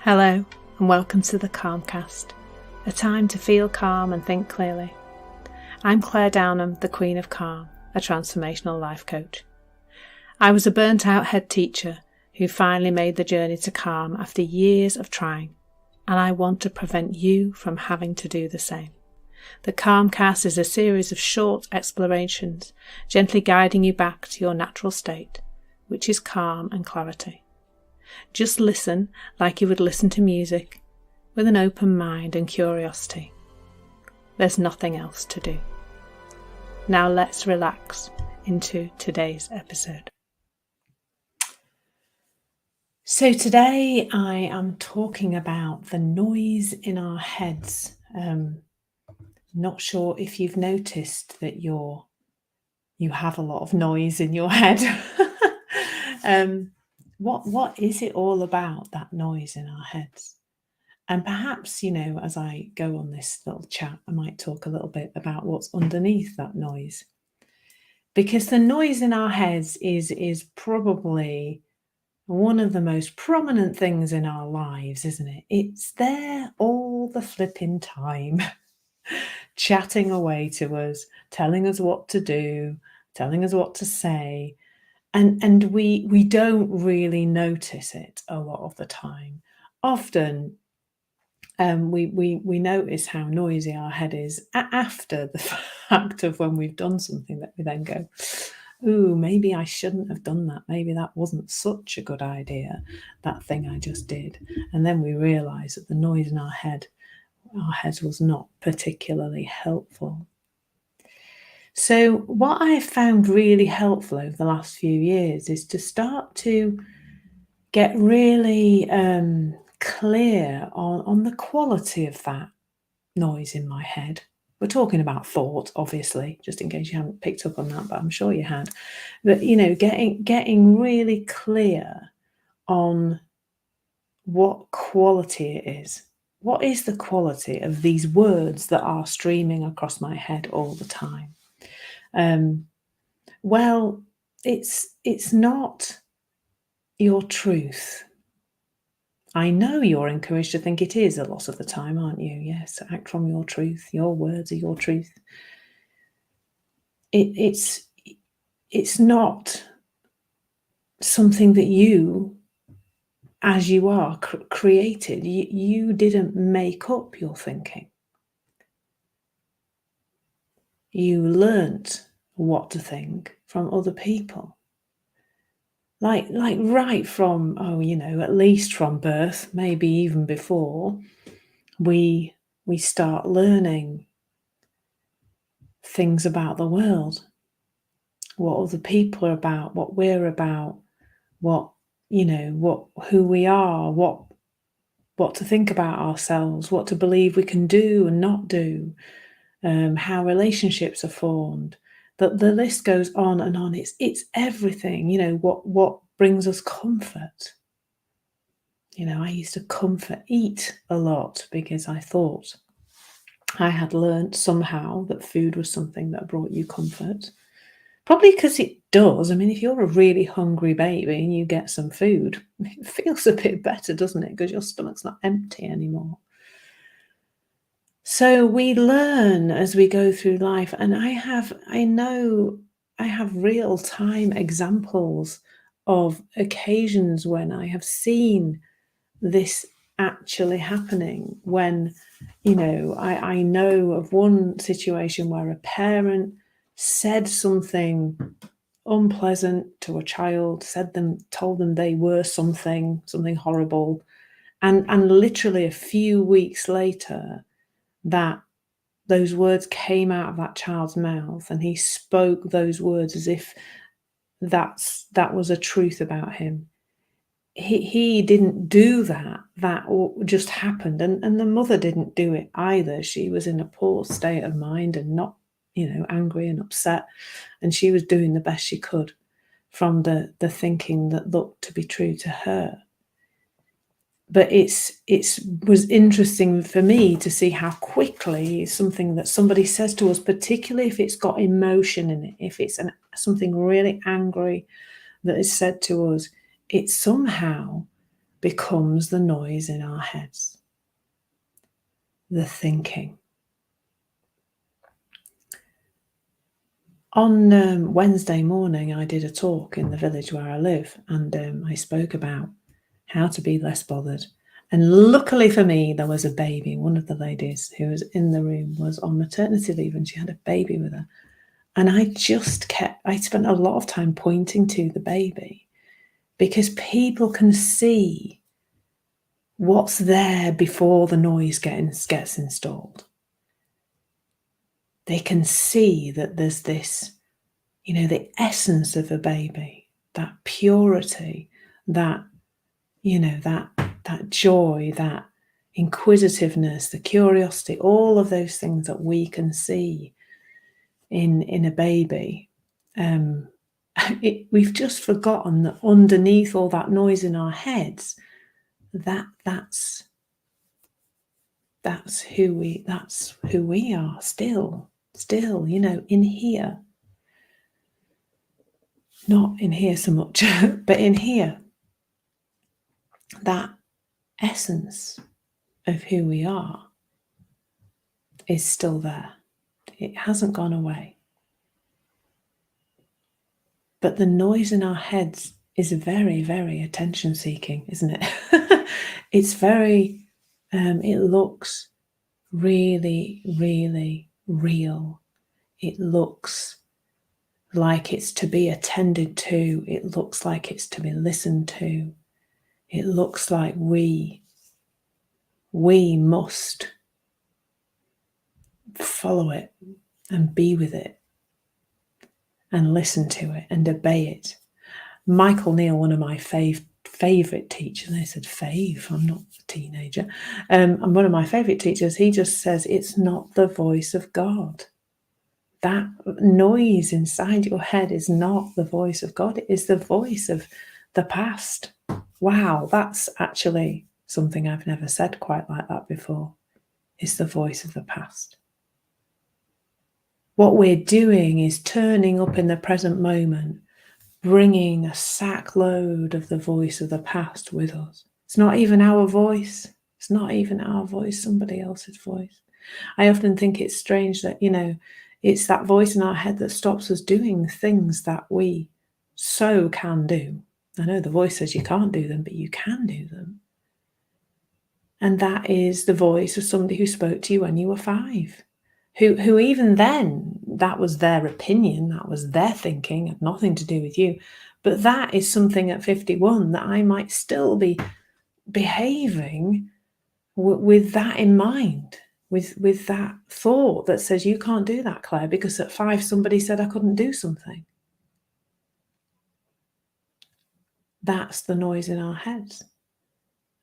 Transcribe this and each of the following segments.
Hello and welcome to the Calmcast, a time to feel calm and think clearly. I'm Claire Downham, the Queen of Calm, a transformational life coach. I was a burnt out head teacher who finally made the journey to calm after years of trying, and I want to prevent you from having to do the same. The Calmcast is a series of short explorations, gently guiding you back to your natural state, which is calm and clarity. Just listen like you would listen to music, with an open mind and curiosity. There's nothing else to do. Now let's relax into today's episode. So today I am talking about the noise in our heads. Not sure if you've noticed that you have a lot of noise in your head. What is it all about, that noise in our heads? And perhaps, as I go on this little chat, I might talk a little bit about what's underneath that noise. Because the noise in our heads is probably one of the most prominent things in our lives, isn't it? It's there all the flipping time, chatting away to us, telling us what to do, telling us what to say. And we don't really notice it a lot of the time. Often we notice how noisy our head is after the fact of when we've done something, that we then go, ooh, maybe I shouldn't have done that. Maybe that wasn't such a good idea, that thing I just did. And then we realise that the noise in our heads was not particularly helpful. So what I have found really helpful over the last few years is to start to get really clear on the quality of that noise in my head. We're talking about thought, obviously, just in case you haven't picked up on that, but I'm sure you had. But, getting really clear on what quality it is. What is the quality of these words that are streaming across my head all the time? Well, it's not your truth. I know you're encouraged to think it is a lot of the time, aren't you? Yes, act from your truth. Your words are your truth. It's not something that you, as you are, created. You didn't make up your thinking. You learnt what to think from other people. Like right from, at least from birth, maybe even before, we start learning things about the world, what other people are about, what we're about, who we are, what to think about ourselves, what to believe we can do and not do, how relationships are formed. The list goes on and on. It's everything. What brings us comfort. I used to eat a lot because I thought I had learnt somehow that food was something that brought you comfort. Probably because it does. I mean, if you're a really hungry baby and you get some food, it feels a bit better, doesn't it? Because your stomach's not empty anymore. So we learn as we go through life, and I know I have real-time examples of occasions when I have seen this actually happening, when I know of one situation where a parent said something unpleasant to a child, told them they were something horrible, and literally a few weeks later that those words came out of that child's mouth, and he spoke those words as if that was a truth about him. He didn't do that just happened, and the mother didn't do it either. She was in a poor state of mind and not angry and upset, and she was doing the best she could from the thinking that looked to be true to her. But it was interesting for me to see how quickly something that somebody says to us, particularly if it's got emotion in it, if it's something really angry that is said to us, it somehow becomes the noise in our heads, the thinking. On Wednesday morning, I did a talk in the village where I live, and I spoke about how to be less bothered. And luckily for me, there was a baby. One of the ladies who was in the room was on maternity leave, and she had a baby with her. And I spent a lot of time pointing to the baby, because people can see what's there before the noise gets installed. They can see that there's this, the essence of a baby, that purity, that, that joy, that inquisitiveness, the curiosity, all of those things that we can see in a baby. We've just forgotten that underneath all that noise in our heads, that's who we are still, in here. Not in here so much, but in here. That essence of who we are is still there. It hasn't gone away. But the noise in our heads is very, very attention seeking, isn't it? It's very, it looks really, really real. It looks like it's to be attended to. It looks like it's to be listened to. It looks like we must follow it and be with it and listen to it and obey it. Michael Neal, one of my favourite teachers, I said fave, I'm not a teenager, and one of my favourite teachers, he just says, it's not the voice of God. That noise inside your head is not the voice of God. It is the voice of the past. Wow, that's actually something I've never said quite like that before. It's the voice of the past. What we're doing is turning up in the present moment, bringing a sack load of the voice of the past with us. It's not even our voice. It's not even our voice, somebody else's voice. I often think it's strange that, it's that voice in our head that stops us doing things that we so can do. I know the voice says you can't do them, but you can do them. And that is the voice of somebody who spoke to you when you were 5, who even then, that was their opinion, that was their thinking, had nothing to do with you. But that is something at 51 that I might still be behaving with that in mind. With that thought that says, you can't do that, Claire, because at 5 somebody said I couldn't do something. That's the noise in our heads.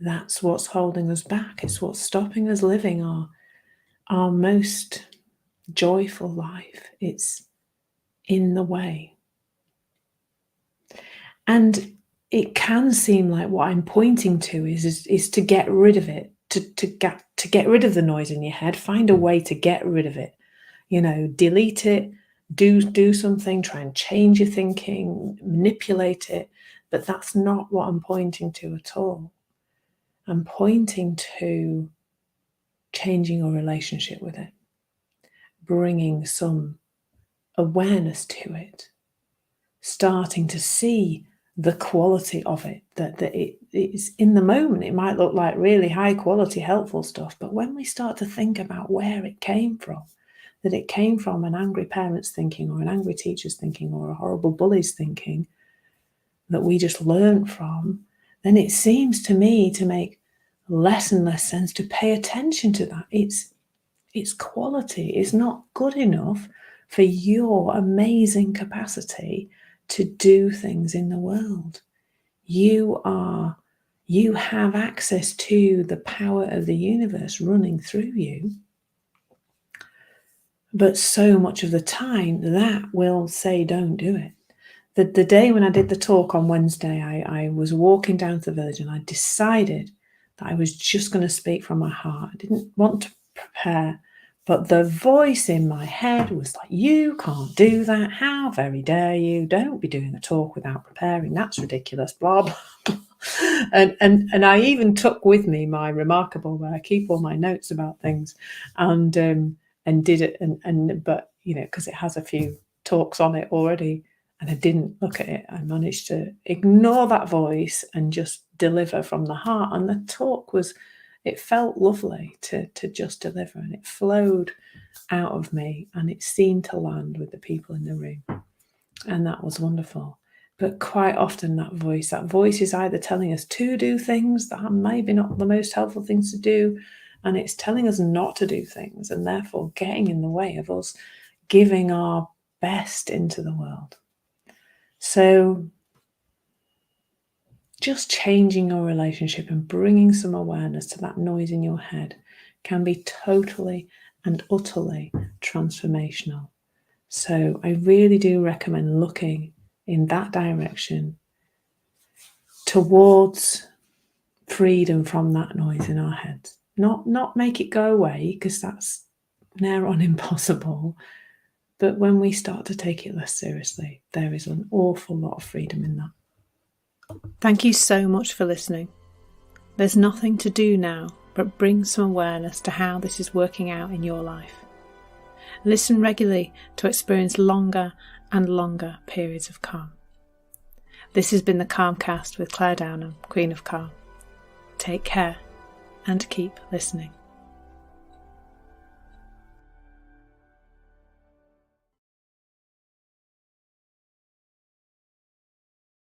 That's what's holding us back. It's what's stopping us living our most joyful life. It's in the way. And it can seem like what I'm pointing to is to get rid of it. To get rid of the noise in your head, find a way to get rid of it. Delete it, do something, try and change your thinking, manipulate it. But that's not what I'm pointing to at all. I'm pointing to changing your relationship with it, bringing some awareness to it, starting to see the quality of it, that it is in the moment. It might look like really high quality, helpful stuff, but when we start to think about where it came from, that it came from an angry parent's thinking or an angry teacher's thinking or a horrible bully's thinking that we just learned from, then it seems to me to make less and less sense to pay attention to that. Its quality is not good enough for your amazing capacity to do things in the world. You have access to the power of the universe running through you. But so much of the time that will say, don't do it. The day when I did the talk on Wednesday, I was walking down to the village and I decided that I was just going to speak from my heart. I didn't want to prepare. But the voice in my head was like, you can't do that. How very dare you? Don't be doing a talk without preparing. That's ridiculous. Blah, blah, blah. and I even took with me my Remarkable, where I keep all my notes about things, and did it, but because it has a few talks on it already, and I didn't look at it. I managed to ignore that voice and just deliver from the heart. And the talk it felt lovely to just deliver, and it flowed out of me, and it seemed to land with the people in the room, and that was wonderful. But quite often that voice is either telling us to do things that are maybe not the most helpful things to do, and it's telling us not to do things, and therefore getting in the way of us giving our best into the world. So just changing your relationship and bringing some awareness to that noise in your head can be totally and utterly transformational. So I really do recommend looking in that direction towards freedom from that noise in our heads. Not make it go away, because that's near on impossible. But when we start to take it less seriously, there is an awful lot of freedom in that. Thank you so much for listening. There's nothing to do now but bring some awareness to how this is working out in your life. Listen regularly to experience longer and longer periods of calm. This has been the Calmcast with Claire Downham, Queen of Calm. Take care and keep listening.